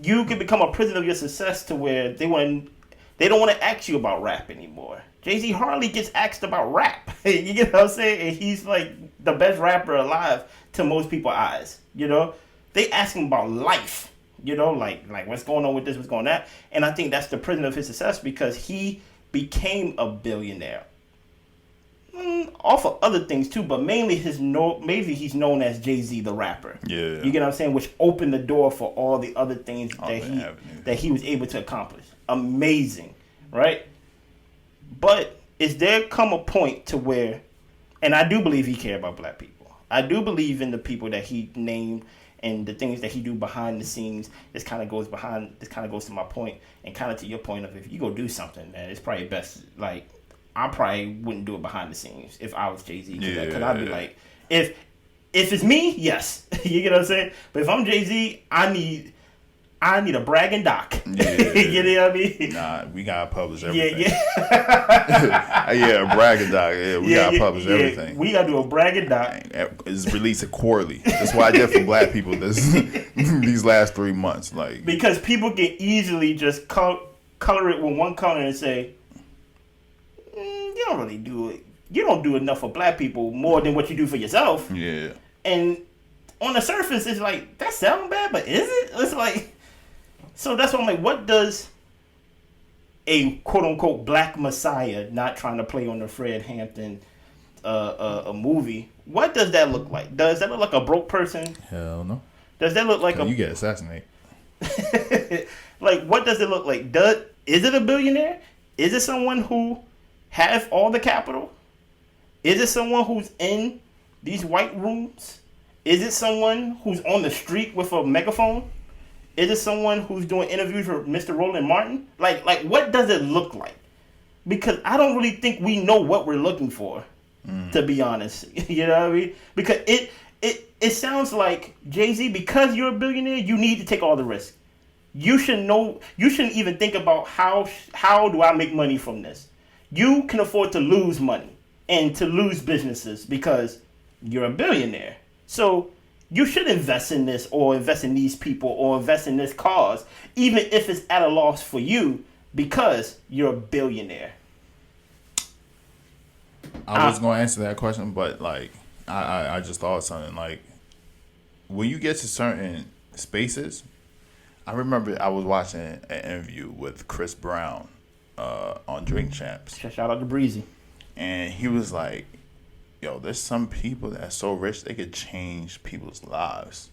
you can become a prisoner of your success to where they don't want to ask you about rap anymore. Jay-Z hardly gets asked about rap. You get what I'm saying? And he's like the best rapper alive to most people's eyes. You know, they ask him about life. You know, like what's going on with this, what's going on that. And I think that's the prison of his success because he became a billionaire. Off of other things too, but mainly maybe he's known as Jay-Z the rapper. Yeah. You get what I'm saying? Which opened the door for all the other things that he was able to accomplish. Amazing, right? But is there come a point to where, and I do believe he cared about black people. I do believe in the people that he named and the things that he do behind the scenes. This kind of goes to my point and kind of to your point of if you go do something, man, it's probably best like. I probably wouldn't do it behind the scenes if I was Jay-Z. Because I'd be like, if it's me, yes. You get what I'm saying? But if I'm Jay-Z, I need a bragging doc. Yeah. You know what I mean? Nah, we gotta publish everything. Yeah. Yeah, a bragging doc. Yeah, we gotta publish everything. We gotta do a bragging doc. It's released quarterly. That's what I did for black people these last 3 months. Like because people can easily just color it with one color and say, you don't really do it. You don't do enough for black people more than what you do for yourself. Yeah. And on the surface, it's like, that sounds bad, but is it? It's like, so that's why I'm like, what does a quote-unquote black messiah, not trying to play on the Fred Hampton a movie, what does that look like? Does that look like a broke person? Hell no. Does that look like you get assassinated? Like, what does it look like? Is it a billionaire? Is it someone who have all the capital? Is it someone who's in these white rooms? Is it someone who's on the street with a megaphone? Is it someone who's doing interviews with Mr. Roland Martin? Like what does it look like? Because I don't really think we know what we're looking for, to be honest. You know what I mean? Because it sounds like Jay-Z, because you're a billionaire, you need to take all the risk. You should know. You shouldn't even think about how do I make money from this. You can afford to lose money and to lose businesses because you're a billionaire. So you should invest in this or invest in these people or invest in this cause, even if it's at a loss for you because you're a billionaire. I was going to answer that question, but like I just thought of something. Like when you get to certain spaces, I remember I was watching an interview with Chris Brown on Drink Champs. Shout out to Breezy. And he was like, yo, there's some people that are so rich they could change people's lives.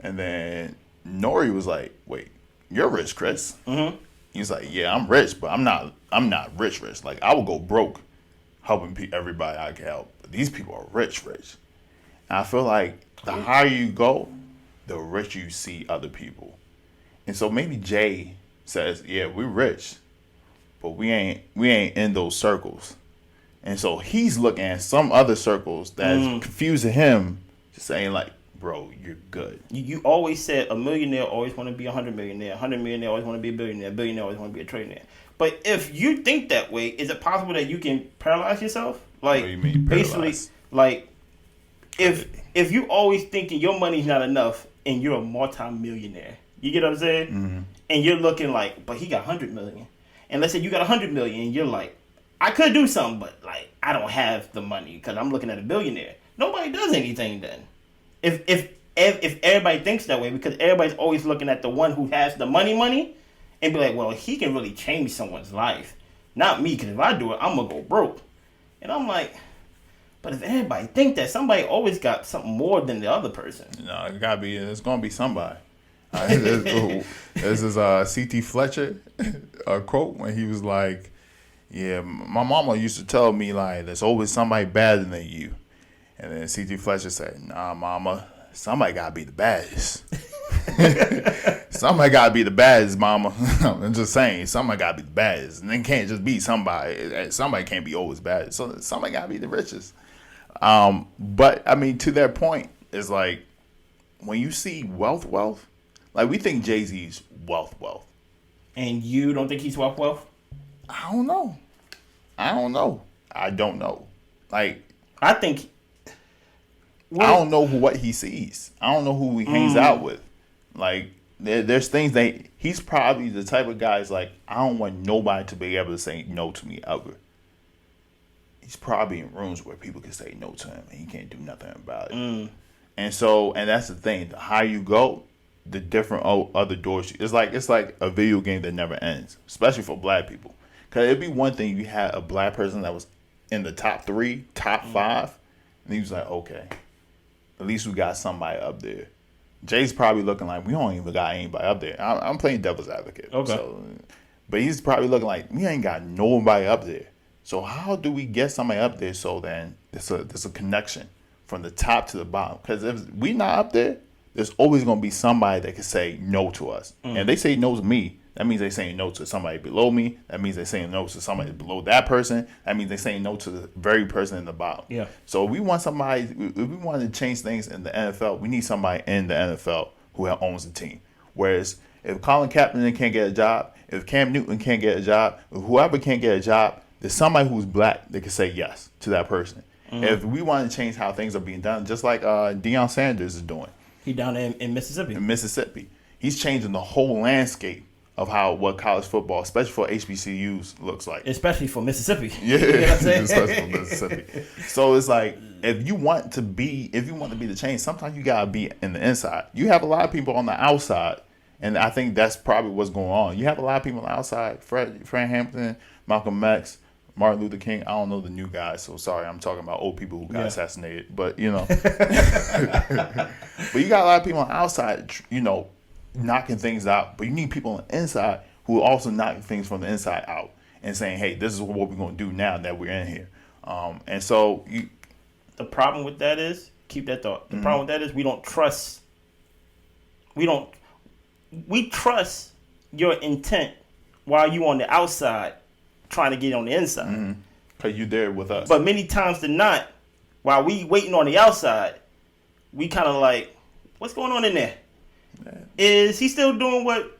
And then Nori was like, wait, you're rich, Chris? Mm-hmm. He's like, yeah, I'm rich, but I'm not rich. Like, I will go broke helping everybody I can help. But these people are rich. And I feel like the higher you go, the richer you see other people. And so maybe Jay says, yeah, we're rich, but we ain't in those circles. And so he's looking at some other circles that's confusing him, just saying like, bro, you're good. You always said a millionaire always want to be 100 millionaire. 100 millionaire always want to be a billionaire. Billionaire always want to be a trillionaire. But if you think that way, is it possible that you can paralyze yourself? Like, what do you mean paralyze? Basically, like, if you always thinking your money's not enough and you're a multi-millionaire, you get what I'm saying? Mm-hmm. And you're looking like, but he got 100 million. And let's say you got 100 million and you're like, I could do something, but like I don't have the money because I'm looking at a billionaire. Nobody does anything then. If everybody thinks that way, because everybody's always looking at the one who has the money, and be like, well, he can really change someone's life. Not me, because if I do it, I'm gonna go broke. And I'm like, but if everybody think that, somebody always got something more than the other person. No, it gotta be. It's gonna be somebody. This is C.T. Fletcher a quote when he was like, yeah, my mama used to tell me, like, there's always somebody better than you. And then C.T. Fletcher said, nah, mama, somebody got to be the baddest. Somebody got to be the baddest, mama. I'm just saying, somebody got to be the baddest. And it can't just be somebody. Somebody can't be always bad. So somebody got to be the richest. But, I mean, to that point, it's like, when you see wealth, like, we think Jay-Z's wealth. And you don't think he's wealth? I don't know. I don't know. Like, I think. I don't know what he sees. I don't know who he hangs out with. Like, there's things that he's probably the type of guy is like, I don't want nobody to be able to say no to me ever. He's probably in rooms where people can say no to him and he can't do nothing about it. And that's the thing. The higher you go, the different other doors. It's like a video game that never ends, especially for black people. Because it'd be one thing you had a black person that was in the top 3, top 5, and he was like, okay, at least we got somebody up there. Jay's probably looking like, we don't even got anybody up there. I'm playing devil's advocate. Okay. So, but he's probably looking like, we ain't got nobody up there. So how do we get somebody up there so then there's a connection from the top to the bottom? Because if we not up there, there's always going to be somebody that can say no to us. And if they say no to me, that means they're saying no to somebody below me. That means they're saying no to somebody below that person. That means they're saying no to the very person in the bottom. Yeah. So if we want to change things in the NFL, we need somebody in the NFL who owns the team. Whereas if Colin Kaepernick can't get a job, if Cam Newton can't get a job, if whoever can't get a job, there's somebody who's black that can say yes to that person. If we want to change how things are being done, just like Deion Sanders is doing. He down in Mississippi. In Mississippi. He's changing the whole landscape of what college football, especially for HBCUs, looks like. Especially for Mississippi. Yeah, you know what I'm saying? Especially for Mississippi. So it's like, if you want to be the change, sometimes you gotta be in the inside. You have a lot of people on the outside, and I think that's probably what's going on. You have a lot of people on the outside, Fred Hampton, Malcolm X, Martin Luther King. I don't know the new guys, so sorry, I'm talking about old people who got assassinated. But, you know. But you got a lot of people on the outside, you know, knocking things out. But you need people on the inside who are also knocking things from the inside out and saying, hey, this is what we're going to do now that we're in here. And so the problem with that is, keep that thought. The problem with that is we trust your intent while you on the outside trying to get on the inside. Because you're there with us. But many times than not, while we waiting on the outside, we kind of like, what's going on in there? Man. Is he still doing what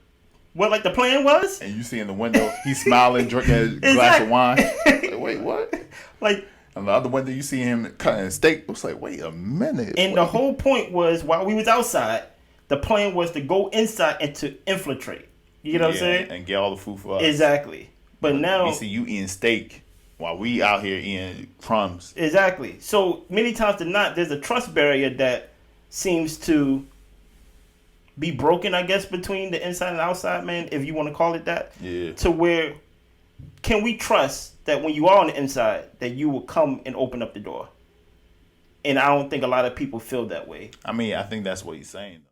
like the plan was? And you see in the window, he's smiling, drinking a glass of wine. Like, wait, what? Like, and the other window, you see him cutting steak. It was like, wait a minute. And the whole point was, while we was outside, the plan was to go inside and to infiltrate. You know what I'm saying? And get all the food for us. Exactly. But now we see you eating steak while we out here eating crumbs. Exactly. So many times than not, there's a trust barrier that seems to be broken, I guess, between the inside and outside, man, if you want to call it that. Yeah. To where, can we trust that when you are on the inside, that you will come and open up the door? And I don't think a lot of people feel that way. I mean, I think that's what he's saying.